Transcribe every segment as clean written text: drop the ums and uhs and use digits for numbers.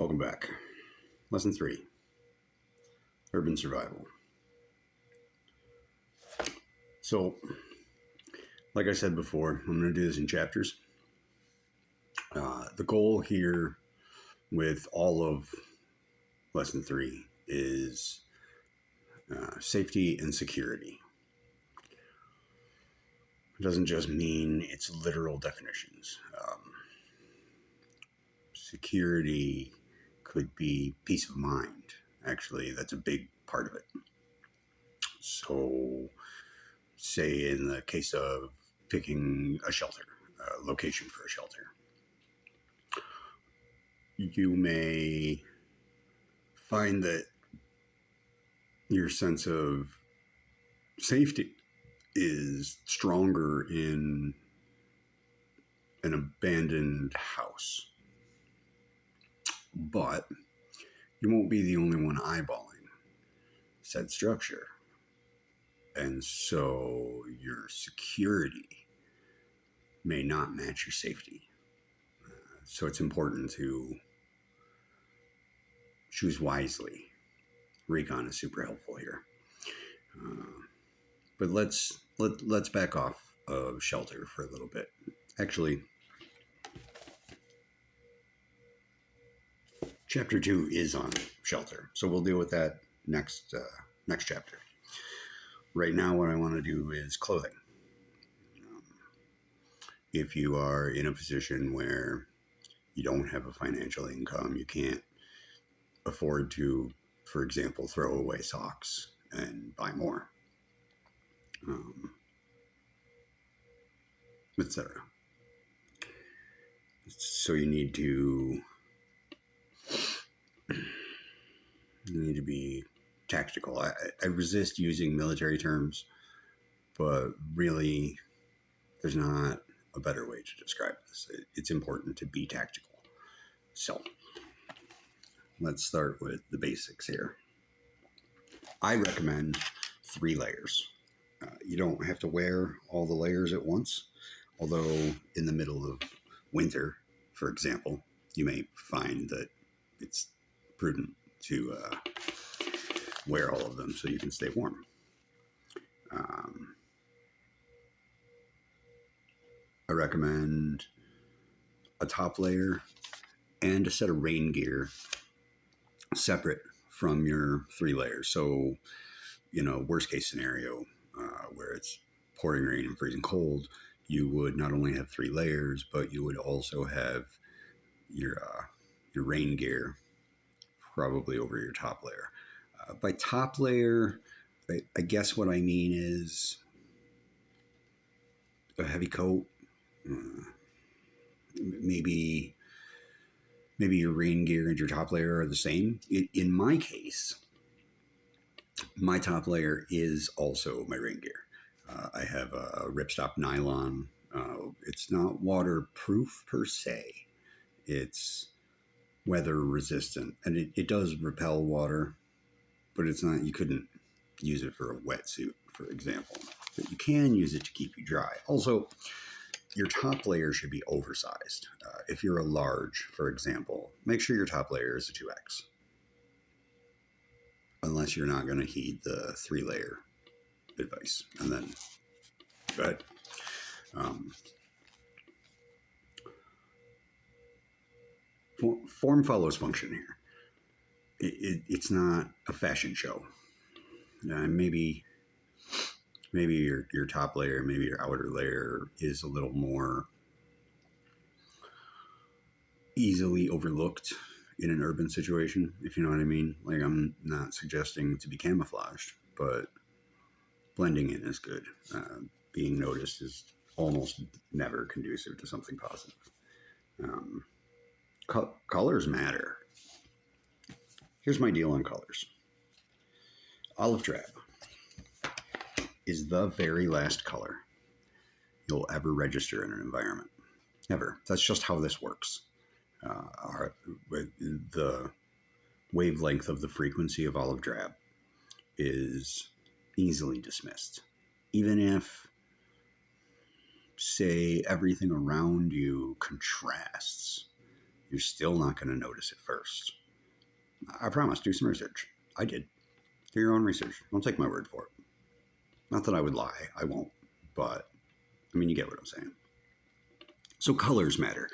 Welcome back. Lesson 3, Urban Survival. So, like I said before, I'm going to do this in chapters. The goal here with all of Lesson 3 is safety and security. It doesn't just mean its literal definitions. Security could be peace of mind. Actually, that's a big part of it. So, say in the case of picking a shelter, a location for a shelter, you may find that your sense of safety is stronger in an abandoned house. But you won't be the only one eyeballing said structure. And so your security may not match your safety. So it's important to choose wisely. Recon is super helpful here. But let's back off of shelter for a little bit. Actually, chapter 2 is on shelter, so we'll deal with that next chapter. Right now, what I want to do is clothing. If you are in a position where you don't have a financial income, you can't afford to, for example, throw away socks and buy more, etc. So you need to be tactical. I resist using military terms, but really, there's not a better way to describe this. It's important to be tactical. So let's start with the basics here. I recommend 3 layers. You don't have to wear all the layers at once, although in the middle of winter, for example, you may find that it's prudent to wear all of them so you can stay warm. I recommend a top layer and a set of rain gear separate from your 3 layers. So, worst case scenario, where it's pouring rain and freezing cold, you would not only have 3 layers, but you would also have your rain gear probably over your top layer. By top layer, I guess what I mean is a heavy coat, maybe your rain gear and your top layer are the same. In my case, my top layer is also my rain gear. I have a ripstop nylon. It's not waterproof per se. It's weather resistant, and it does repel water, but it's not. You couldn't use it for a wetsuit, for example. But you can use it to keep you dry. Also, your top layer should be oversized. If you're a large, for example, make sure your top layer is a 2X. Unless you're not going to heed the 3-layer advice. And then, go ahead. Form follows function here. It's not a fashion show. Maybe your top layer, maybe your outer layer is a little more easily overlooked in an urban situation, if you know what I mean. Like, I'm not suggesting to be camouflaged, but blending in is good. Being noticed is almost never conducive to something positive. Colors matter. Here's my deal on colors. Olive drab is the very last color you'll ever register in an environment. Never. That's just how this works. The wavelength of the frequency of olive drab is easily dismissed. Even if, say, everything around you contrasts, you're still not going to notice it first. I promise, do some research. I did. Do your own research. Don't take my word for it. Not that I would lie. I won't. But, I mean, you get what I'm saying. So colors matter.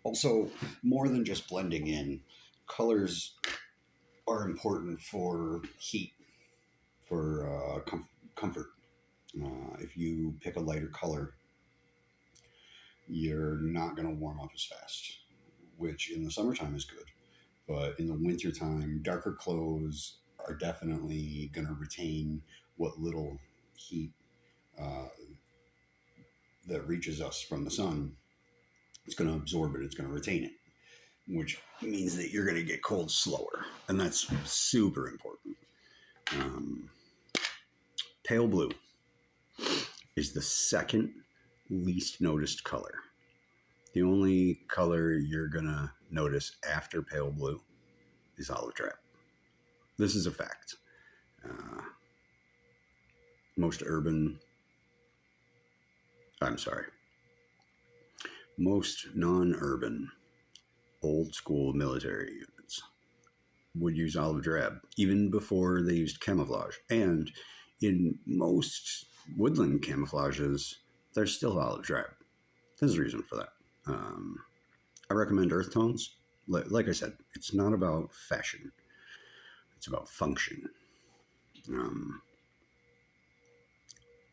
Also, more than just blending in, colors are important for heat, for comfort. If you pick a lighter color, you're not going to warm up as fast, which in the summertime is good. But in the wintertime, darker clothes are definitely going to retain what little heat uh, that reaches us from the sun. It's going to absorb it, it's going to retain it, which means that you're going to get cold slower. And that's super important. Um, Pale blue is the second least noticed color. The only color you're going to notice after pale blue is olive drab. This is a fact. Uh, most urban, I'm sorry, most non-urban old school military units would use olive drab even before they used camouflage. And in most woodland camouflages, there's still olive drab. There's a reason for that. I recommend earth tones. Like I said, it's not about fashion, it's about function. Um,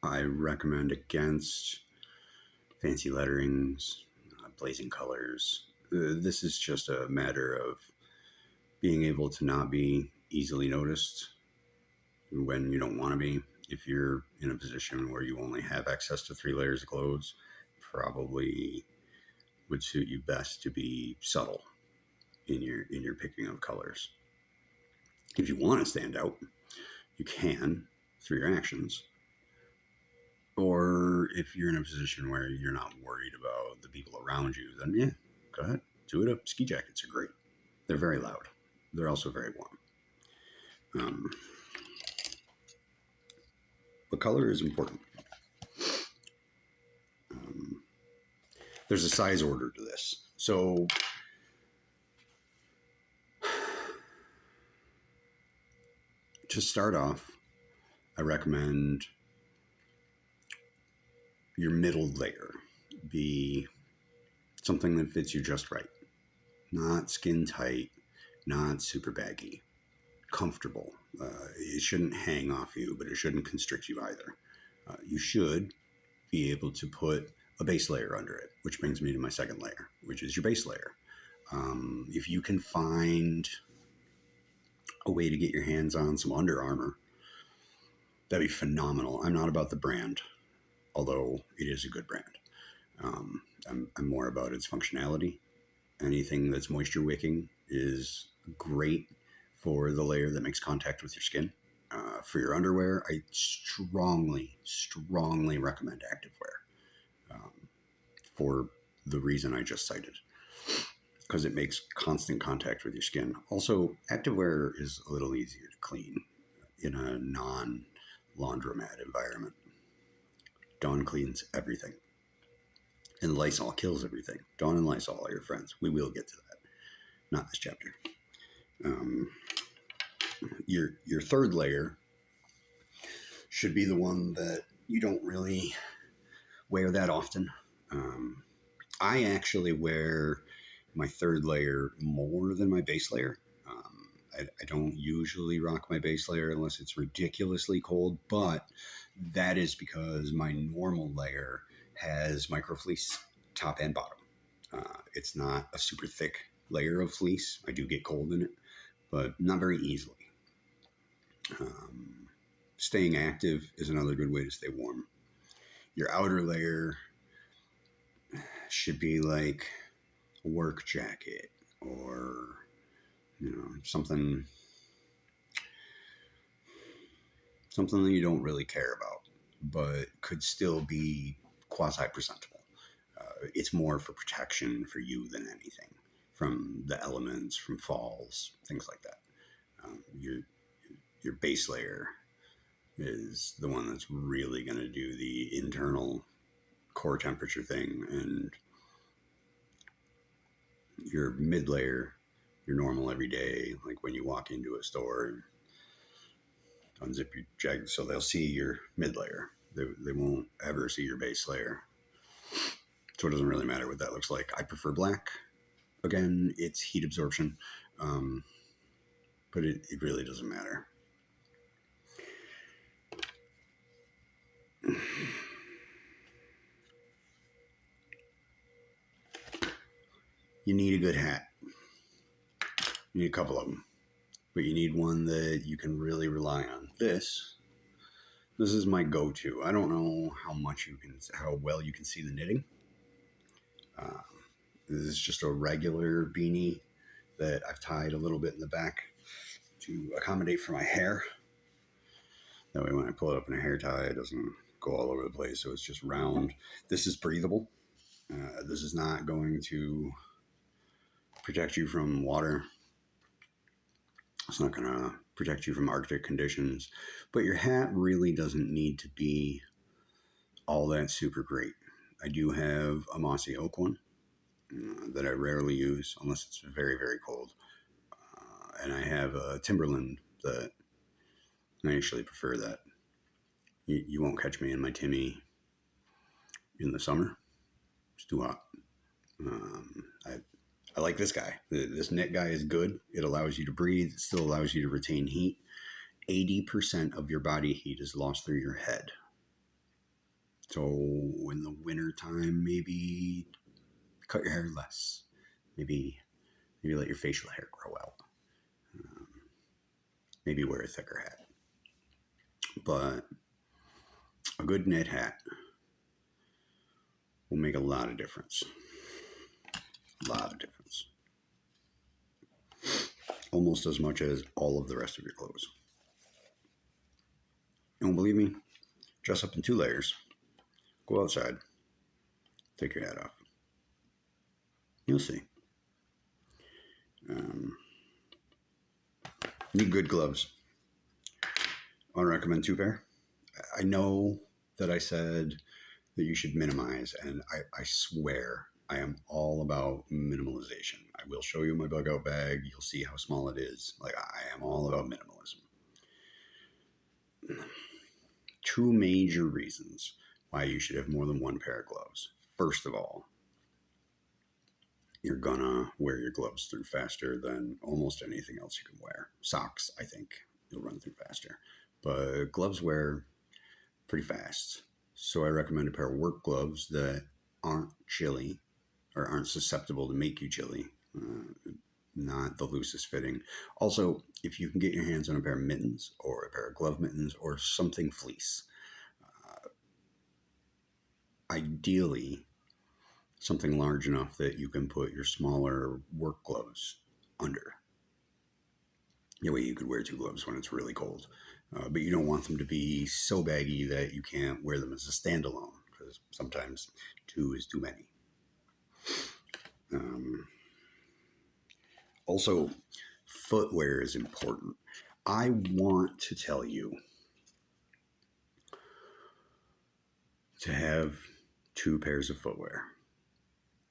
I recommend against fancy letterings, blazing colors. This is just a matter of being able to not be easily noticed when you don't want to be. If you're in a position where you only have access to 3 layers of clothes, probably would suit you best to be subtle in your picking of colors. If you want to stand out, you can through your actions. Or if you're in a position where you're not worried about the people around you, then yeah, go ahead, do it up. Ski jackets are great. They're very loud. They're also very warm. But color is important. There's a size order to this. So to start off, I recommend your middle layer be something that fits you just right. Not skin tight, not super baggy. Comfortable. It shouldn't hang off you, but it shouldn't constrict you either. You should be able to put a base layer under it, which brings me to my second layer, which is your base layer. If you can find a way to get your hands on some Under Armour, that'd be phenomenal. I'm not about the brand, although it is a good brand. I'm more about its functionality. Anything that's moisture wicking is great for the layer that makes contact with your skin. For your underwear, I strongly recommend activewear for the reason I just cited, because it makes constant contact with your skin. Also, activewear is a little easier to clean in a non-laundromat environment. Dawn cleans everything. And Lysol kills everything. Dawn and Lysol are your friends. We will get to that. Not this chapter. Your third layer should be the one that you don't really wear that often. I actually wear my third layer more than my base layer. I don't usually rock my base layer unless it's ridiculously cold, but that is because my normal layer has microfleece top and bottom. It's not a super thick layer of fleece. I do get cold in it, but not very easily. Staying active is another good way to stay warm. Your outer layer should be like a work jacket or something that you don't really care about, but could still be quasi presentable. It's more for protection for you than anything from the elements, from falls, things like that. Your base layer is the one that's really going to do the internal core temperature thing, and your mid layer, your normal everyday, like when you walk into a store and unzip your jacket, so they'll see your mid layer. They won't ever see your base layer. So it doesn't really matter what that looks like. I prefer black. Again, it's heat absorption, um, but it really doesn't matter. You need a good hat. You need a couple of them, but you need one that you can really rely on. This is my go-to. I don't know how well you can see the knitting. Uh, this is just a regular beanie that I've tied a little bit in the back to accommodate for my hair. That way when I pull it up in a hair tie, it doesn't go all over the place. So it's just round. This is breathable. This is not going to protect you from water. It's not going to protect you from Arctic conditions. But your hat really doesn't need to be all that super great. I do have a mossy oak one that I rarely use unless it's very, very cold. And I have a Timberland that I actually prefer that. You won't catch me in my Timmy in the summer. It's too hot. I like this guy. This knit guy is good. It allows you to breathe. It still allows you to retain heat. 80% of your body heat is lost through your head. So in the winter time, maybe cut your hair less. Maybe let your facial hair grow out. Maybe wear a thicker hat. But a good knit hat will make a lot of difference. A lot of difference. Almost as much as all of the rest of your clothes. Don't believe me? Dress up in 2 layers. Go outside. Take your hat off. You'll see. Need good gloves. I want to recommend 2 pair. I know that I said that you should minimize, and I swear I am all about minimalization. I will show you my bug out bag. You'll see how small it is. Like, I am all about minimalism. 2 major reasons why you should have more than 1 pair of gloves. First of all, you're gonna wear your gloves through faster than almost anything else you can wear. Socks, I think you'll run through faster, but gloves wear pretty fast. So I recommend a pair of work gloves that aren't chilly or aren't susceptible to make you chilly. Not the loosest fitting. Also, if you can get your hands on a pair of mittens or a pair of glove mittens or something fleece, ideally something large enough that you can put your smaller work gloves under. That way you could wear 2 gloves when it's really cold. But you don't want them to be so baggy that you can't wear them as a standalone, because sometimes 2 is too many. Also, footwear is important. I want to tell you to have 2 pairs of footwear.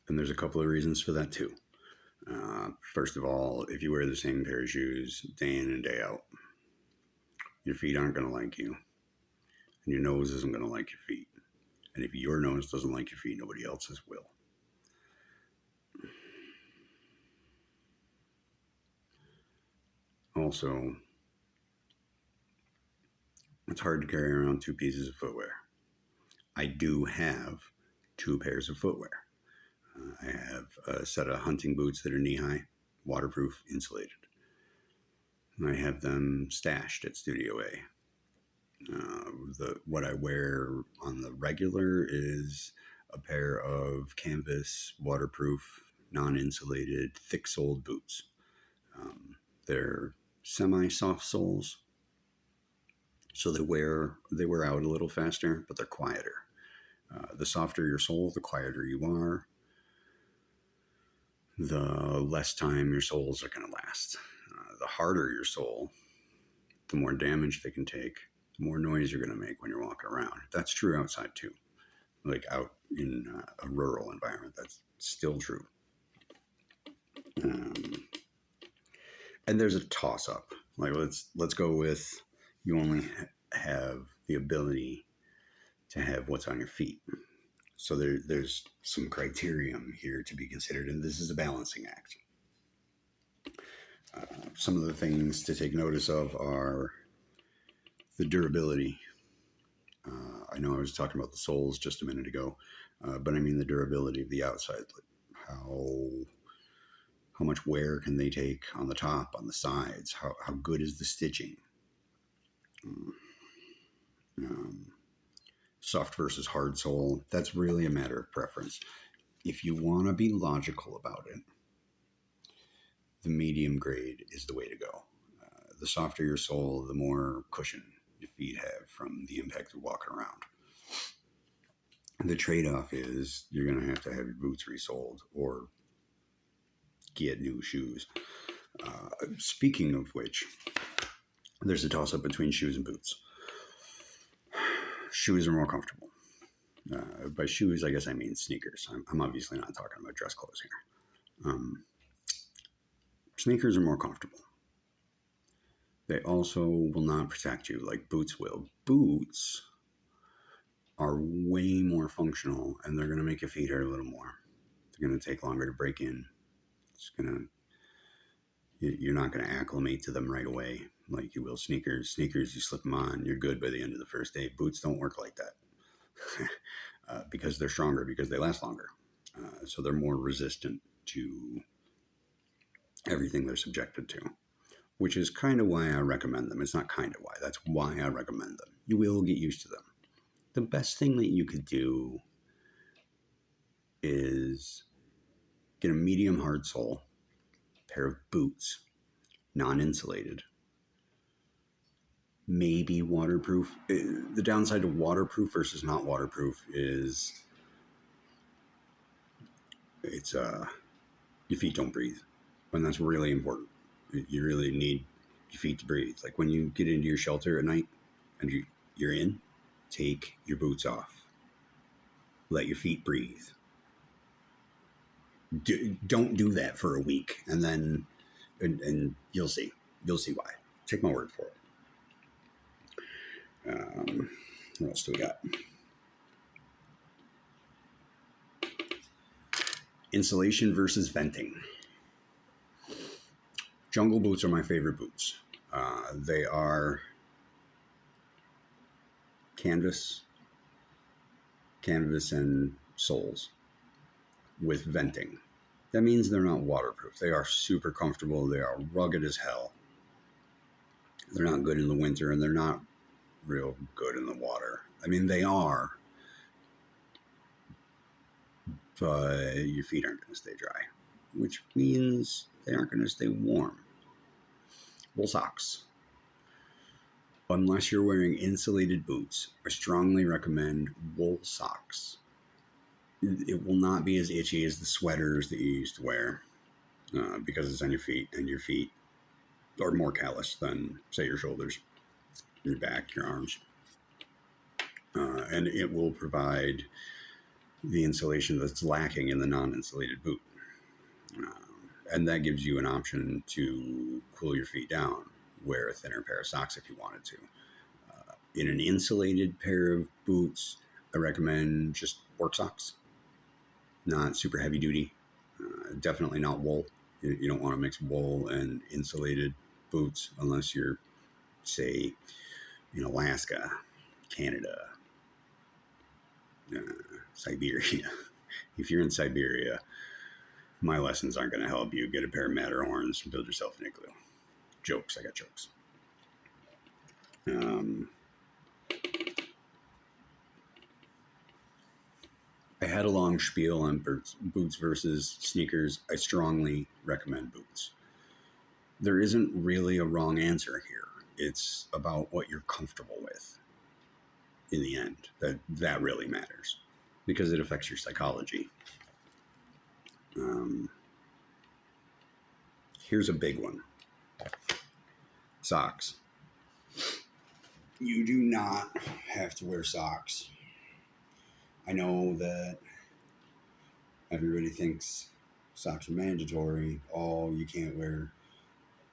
And there's a couple of reasons for that too. First of all, if you wear the same pair of shoes day in and day out, your feet aren't going to like you, and your nose isn't going to like your feet. And if your nose doesn't like your feet, nobody else's will. Also, it's hard to carry around 2 pieces of footwear. I do have 2 pairs of footwear. I have a set of hunting boots that are knee-high, waterproof, insulated. And I have them stashed at Studio A. What I wear on the regular is a pair of canvas, waterproof, non-insulated, thick-soled boots. They're semi-soft soles, so they wear out a little faster, but they're quieter. The softer your sole, the quieter you are, the less time your soles are going to last. The harder your sole, the more damage they can take, the more noise you're going to make when you're walking around. That's true outside too. Like out in a rural environment, that's still true. and there's a toss up. Like let's go with you only have the ability to have what's on your feet. So there's some criterion here to be considered, and this is a balancing act. Some of the things to take notice of are the durability. I know I was talking about the soles just a minute ago, but I mean the durability of the outside. Like how much wear can they take on the top, on the sides? How good is the stitching? Um, Soft versus hard sole. That's really a matter of preference. If you want to be logical about it, the medium grade is the way to go. The softer your sole, the more cushion your feet have from the impact of walking around. The trade-off is you're going to have your boots resoled or get new shoes. Speaking of which, there's a toss-up between shoes and boots. Shoes are more comfortable. By shoes, I guess I mean sneakers. I'm obviously not talking about dress clothes here. Sneakers are more comfortable. They also will not protect you like boots will. Boots are way more functional, and they're going to make your feet hurt a little more. They're going to take longer to break in. You're not going to acclimate to them right away like you will sneakers. Sneakers, you slip them on, you're good by the end of the first day. Boots don't work like that because they're stronger, because they last longer. So they're more resistant to everything they're subjected to, which is kind of why I recommend them. It's not kind of why, that's why I recommend them. You will get used to them. The best thing that you could do is get a medium hard sole pair of boots, non-insulated, maybe waterproof. The downside of waterproof versus not waterproof is it's your feet don't breathe, and that's really important. You really need your feet to breathe. Like when you get into your shelter at night and you're in, take your boots off. Let your feet breathe. Don't do that for a week, and then and you'll see why. Take my word for it. What else do we got? Insulation versus venting. Jungle boots are my favorite boots. They are canvas and soles with venting. That means they're not waterproof. They are super comfortable. They are rugged as hell. They're not good in the winter, and they're not real good in the water. I mean, they are, but your feet aren't going to stay dry, which means they aren't going to stay warm. Wool socks. Unless you're wearing insulated boots, I strongly recommend wool socks. It will not be as itchy as the sweaters that you used to wear because it's on your feet, and your feet are more callous than, say, your shoulders, your back, your arms. And it will provide the insulation that's lacking in the non-insulated boot. And that gives you an option to cool your feet down. Wear a thinner pair of socks if you wanted to. In an insulated pair of boots, I recommend just work socks. Not super heavy duty. Definitely not wool. You don't want to mix wool and insulated boots unless you're, say, in Alaska, Canada, Siberia. If you're in Siberia, my lessons aren't going to help you. Get a pair of Matterhorns and build yourself an igloo. Jokes. I got jokes. I had a long spiel on boots versus sneakers. I strongly recommend boots. There isn't really a wrong answer here. It's about what you're comfortable with in the end. That really matters because it affects your psychology. Here's a big one. Socks. You do not have to wear socks. I know that everybody thinks socks are mandatory. Oh, you can't wear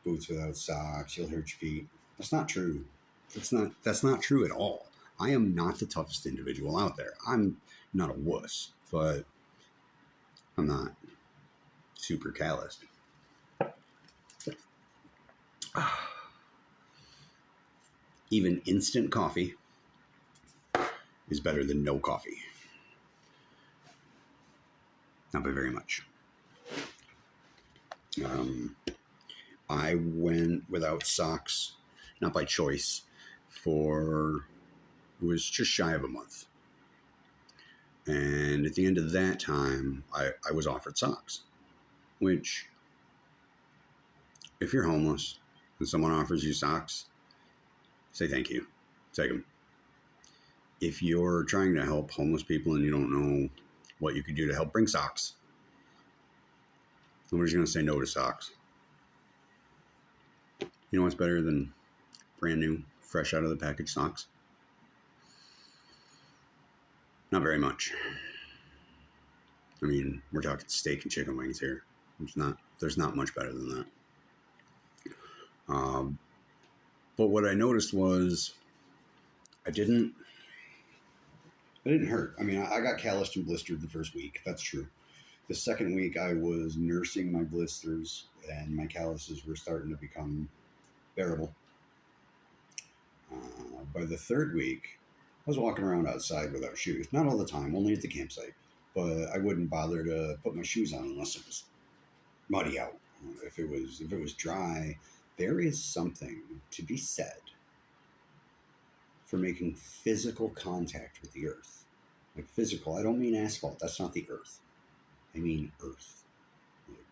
boots without socks, you'll hurt your feet. That's not true. That's not true at all. I am not the toughest individual out there. I'm not a wuss, but I'm not super calloused. Even instant coffee is better than no coffee. Not by very much. I went without socks, not by choice, for it was just shy of a month. And at the end of that time, I was offered socks, which, if you're homeless and someone offers you socks, say thank you. Take them. If you're trying to help homeless people and you don't know what you could do to help, bring socks. Nobody's going to say no to socks. You know what's better than brand new, fresh out of the package socks? Not very much. I mean, we're talking steak and chicken wings here. There's not much better than that. But what I noticed was I didn't hurt. I mean, I got calloused and blistered the first week. That's true. The second week, I was nursing my blisters, and my calluses were starting to become bearable. By the third week, I was walking around outside without shoes. Not all the time, only at the campsite. But I wouldn't bother to put my shoes on unless it was muddy out. If it was dry, there is something to be said for making physical contact with the earth. Like physical, I don't mean asphalt. That's not the earth. I mean earth.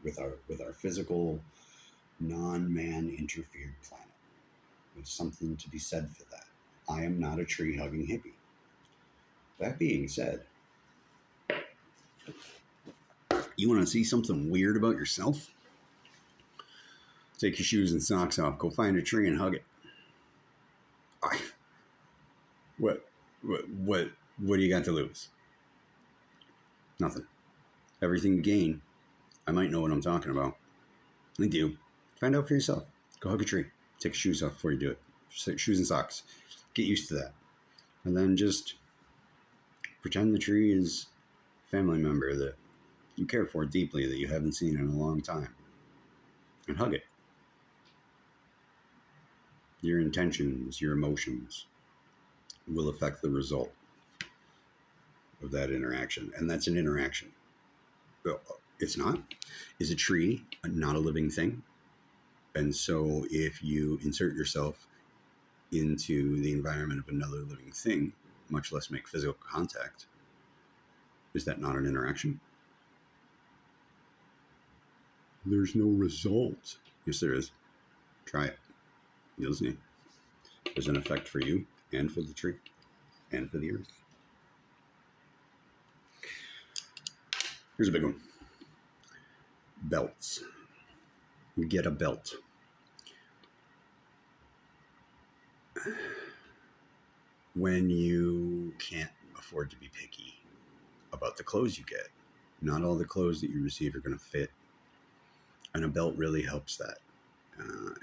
With our physical, non-man interfered planet. There's something to be said for that. I am not a tree-hugging hippie. That being said, you want to see something weird about yourself? Take your shoes and socks off. Go find a tree and hug it. What do you got to lose? Nothing. Everything to gain. I might know what I'm talking about. I do. Find out for yourself. Go hug a tree. Take your shoes off before you do it. Shoes and socks. Get used to that. And then just pretend the tree is a family member that you care for deeply, that you haven't seen in a long time. And hug it. Your intentions, your emotions will affect the result of that interaction. And that's an interaction. It's not. Is a tree not a living thing? And so if you insert yourself into the environment of another living thing, much less make physical contact, is that not an interaction? There's no result. Yes, there is. Try it. You'll see. There's an effect for you and for the tree and for the earth. Here's a big one. Belts. Get a belt. When you can't afford to be picky about the clothes you get, not all the clothes that you receive are going to fit, and a belt really helps that.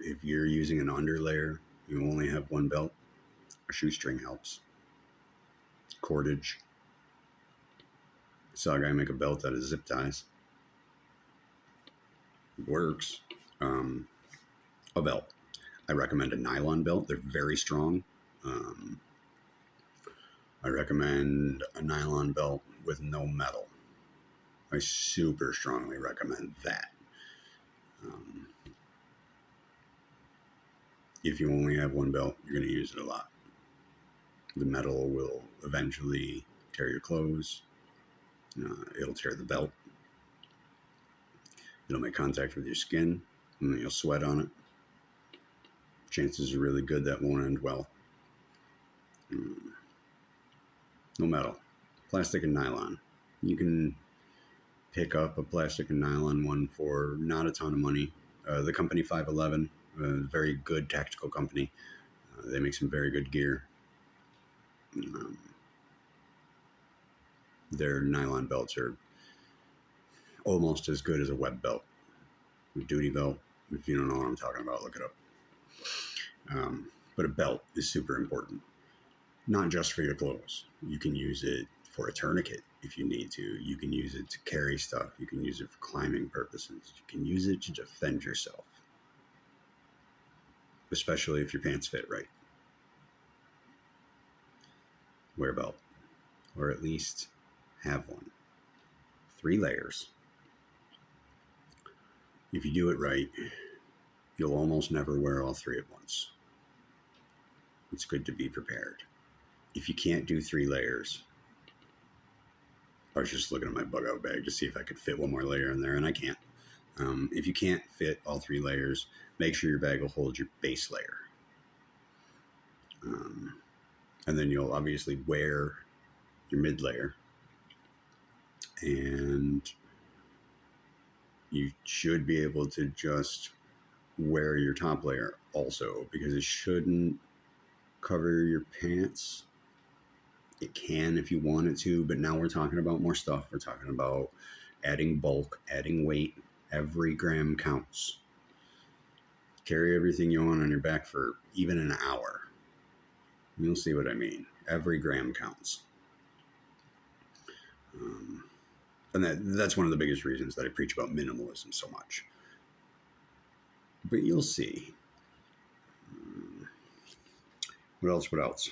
If you're using an underlayer, you only have one belt, a shoestring helps. Cordage. Saw a guy make a belt out of zip ties. It works. A belt. I recommend a nylon belt. They're very strong. I recommend a nylon belt with no metal. I super strongly recommend that. If you only have one belt, you're going to use it a lot. The metal will eventually tear your clothes. It'll tear the belt. It'll make contact with your skin, and then you'll sweat on it. Chances are really good that won't end well. No metal. Plastic and nylon. You can pick up a plastic and nylon one for not a ton of money. The company 511, a very good tactical company. They make some very good gear. Their nylon belts are almost as good as a web belt. A duty belt If you don't know what I'm talking about, look it up. But a belt is super important, not just for your clothes. You can use it for a tourniquet if you need to. You can use it to carry stuff. You can use it for climbing purposes. You can use it to defend yourself, especially if your pants fit right. Wear a belt, or at least have one. 3 layers. If you do it right, you'll almost never wear all 3 at once. It's good to be prepared. If you can't do 3 layers, I was just looking at my bug out bag to see if I could fit one more layer in there, and I can't. If you can't fit all 3 layers, make sure your bag will hold your base layer. And then you'll obviously wear your mid layer. And you should be able to just wear your top layer also, because it shouldn't cover your pants. It can if you want it to, but now we're talking about more stuff. We're talking about adding bulk, adding weight. Every gram counts. Carry everything you want on your back for even an hour. You'll see what I mean. Every gram counts. And that's one of the biggest reasons that I preach about minimalism so much. But you'll see. What else?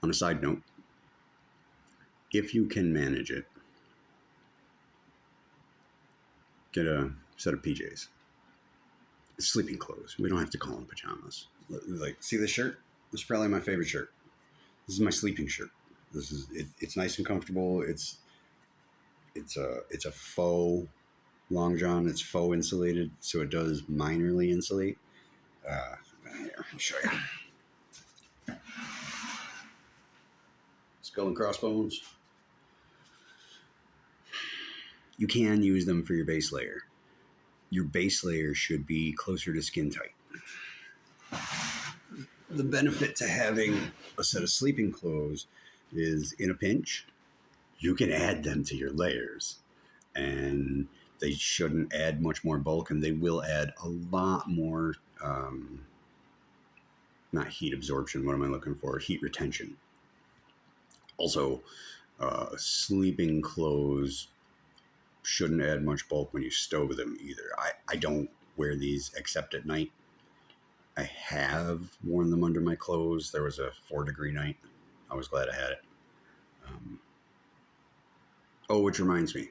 On a side note, if you can manage it, get a set of PJs. Sleeping clothes. We don't have to call them pajamas. Like, see this shirt? This is probably my favorite shirt. This is my sleeping shirt. This is it, it's nice and comfortable. It's a faux long john. It's faux insulated, so it does minorly insulate. Here, I'll show you. Skull and crossbones. You can use them for your base layer. Your base layer should be closer to skin tight. The benefit to having a set of sleeping clothes is, in a pinch, you can add them to your layers, and they shouldn't add much more bulk, and they will add a lot more, not heat absorption, what am I looking for? Heat retention. Also, sleeping clothes shouldn't add much bulk when you stow them either. I don't wear these except at night. I have worn them under my clothes. There was a 4-degree night. I was glad I had it. Which reminds me.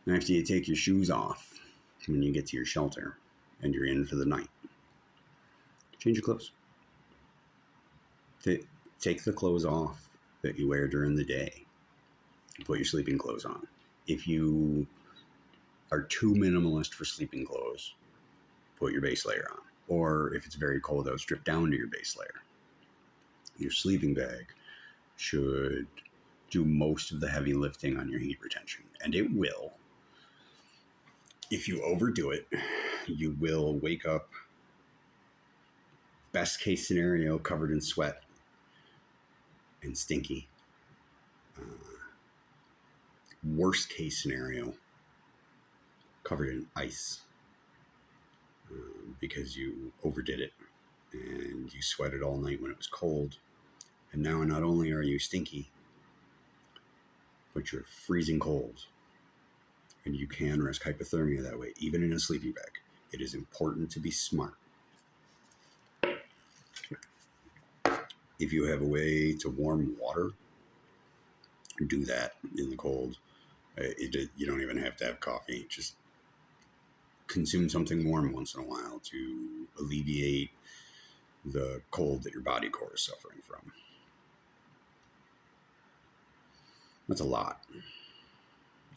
After you take your shoes off, when you get to your shelter and you're in for the night, change your clothes. Take the clothes off that you wear during the day. Put your sleeping clothes on. If you are too minimalist for sleeping clothes, put your base layer on. Or if it's very cold out, strip down to your base layer. Your sleeping bag should do most of the heavy lifting on your heat retention, and it will. If you overdo it, you will wake up, best case scenario, covered in sweat and stinky. Worst case scenario, covered in ice, because you overdid it and you sweated all night when it was cold. And now not only are you stinky, but you're freezing cold. And you can risk hypothermia that way, even in a sleeping bag. It is important to be smart. If you have a way to warm water, do that in the cold. You don't even have to have coffee. Just consume something warm once in a while to alleviate the cold that your body core is suffering from. That's a lot.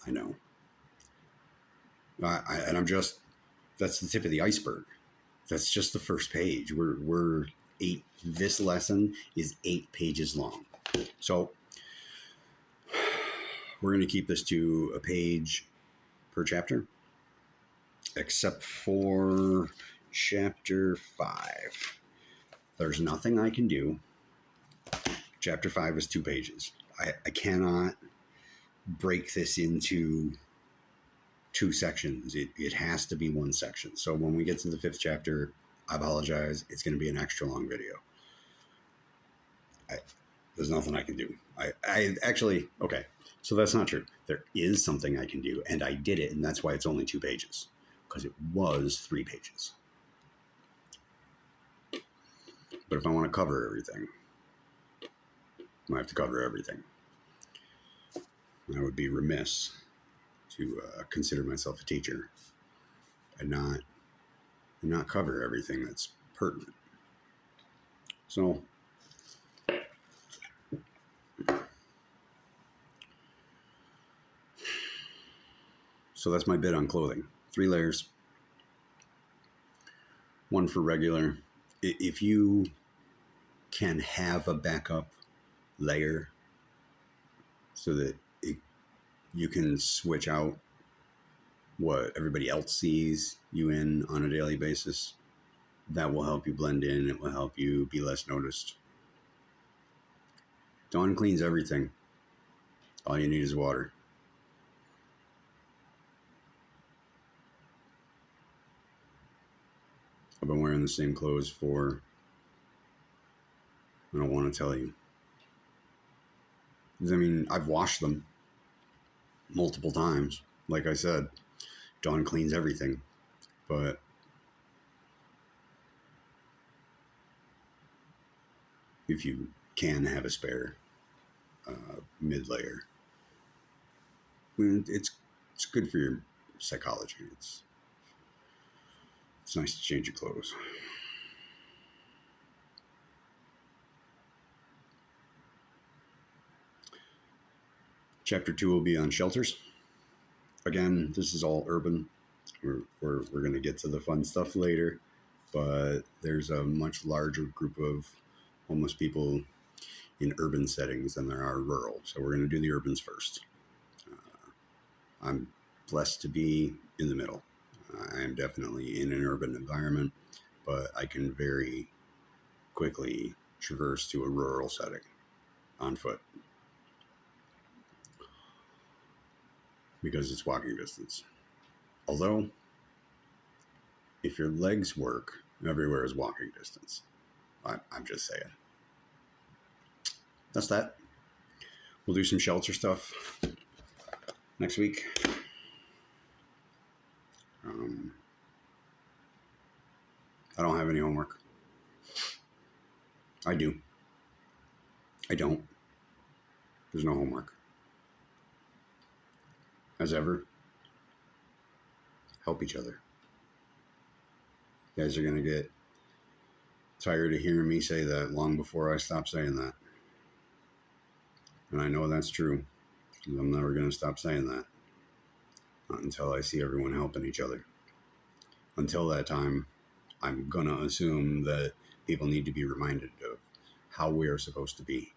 I know. That's the tip of the iceberg. That's just the first page. This lesson is 8 pages long. So we're going to keep this to a page per chapter, except for Chapter 5. There's nothing I can do. Chapter 5 is 2 pages. I cannot break this into 2 sections. It has to be 1 section. So when we get to the 5th chapter, I apologize. It's going to be an extra long video. There's nothing I can do. I actually, okay, so that's not true. There is something I can do, and I did it, and that's why it's only 2 pages, because it was 3 pages. But if I want to cover everything, I have to cover everything. I would be remiss to consider myself a teacher and not cover everything that's pertinent. So that's my bit on clothing. 3 layers. 1 for regular. If you can have a backup layer so that you can switch out what everybody else sees you in on a daily basis, that will help you blend in. It will help you be less noticed. Dawn cleans everything. All you need is water. I've been wearing the same clothes for, I don't want to tell you. I mean, I've washed them multiple times. Like I said, Dawn cleans everything. But if you can have a spare mid-layer, it's good for your psychology. It's nice to change your clothes. Chapter 2 will be on shelters. Again, this is all urban. We're going to get to the fun stuff later, but there's a much larger group of homeless people in urban settings than there are rural. So we're going to do the urbans first. I'm blessed to be in the middle. I am definitely in an urban environment, but I can very quickly traverse to a rural setting on foot because it's walking distance. Although, if your legs work, everywhere is walking distance. I'm just saying. That's that. We'll do some shelter stuff next week. I don't have any homework. I do. I don't. There's no homework. As ever, help each other. You guys are going to get tired of hearing me say that long before I stop saying that. And I know that's true. I'm never going to stop saying that. Not until I see everyone helping each other. Until that time, I'm going to assume that people need to be reminded of how we are supposed to be